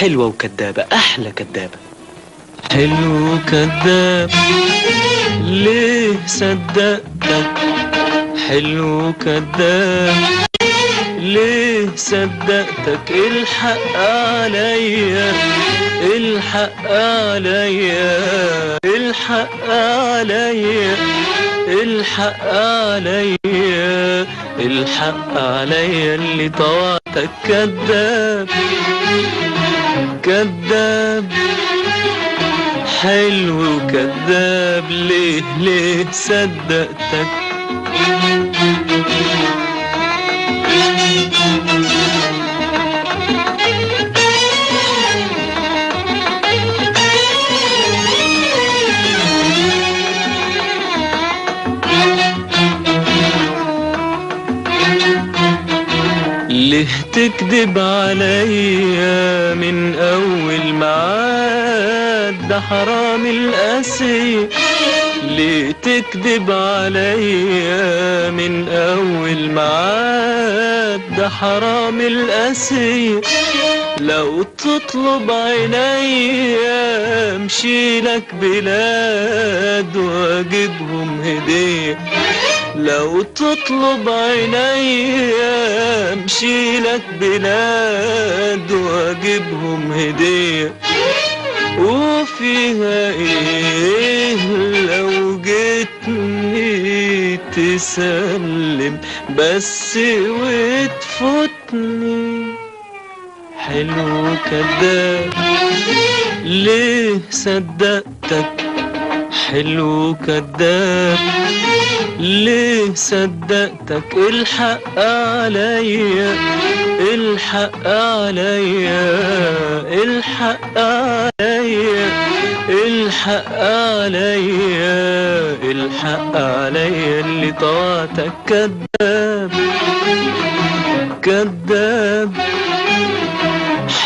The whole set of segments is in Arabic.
حلوة وكدابة أحلى كدابة. حلو كداب ليه صدقتك، حلو كداب ليه صدقتك، الحق عليا الحق عليا الحق عليا الحق عليا الحق عليا اللي طوعتك كداب كداب حلو كداب ليه صدقتك. ليه تكذب عليا من اول معاد، ده حرام القاسي. ليه تكذب عليا من اول معاد، ده حرام القاسي. لو تطلب عينيا امشي لك بلاد واجيبهم هدية، لو تطلب عينيا امشي لك بلاد واجيبهم هدية. وفيها ايه لو جيتني تسلم بس وتفوتني. حلو كداب ليه صدقتك، حلو كداب ليه صدقتك، الحق عليا الحق عليا الحق عليا الحق عليا الحق عليا اللي طوعتك كداب كداب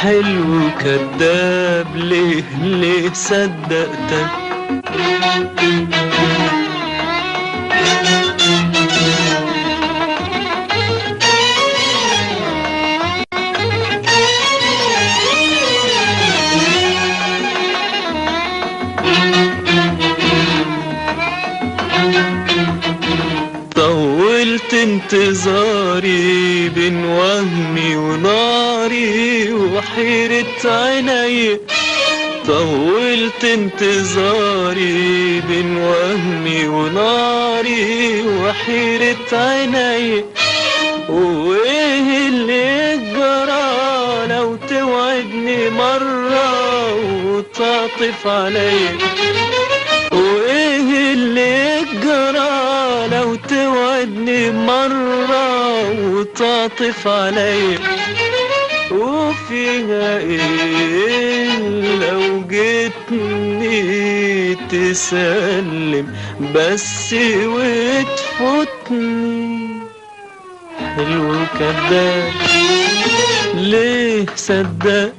حلو كداب ليه صدقتك. طولت انتظاري بين وهمي وناري وحيرة عيني، طولت انتظاري بين وهمي وناري وحيرة عيني. وايه اللي جرى لو توعدني مرة وتعطف علي، وايه اللي جرى لو توعدني مرة وتعطف علي. وفيها ايه لو جيتني تسلم بس وتفوتني. حلو كداب ليه صدقتك،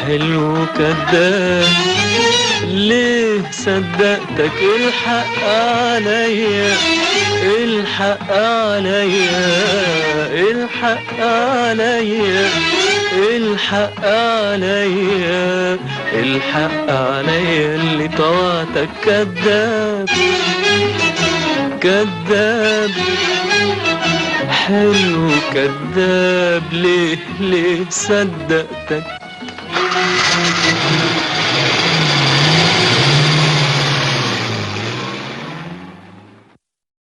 حلو كداب ليه صدقتك، الحق عليا الحق عليا الحق عليا الحق عليا الحق عليا اللي طوعتك كداب كداب حلو كداب ليه صدقتك.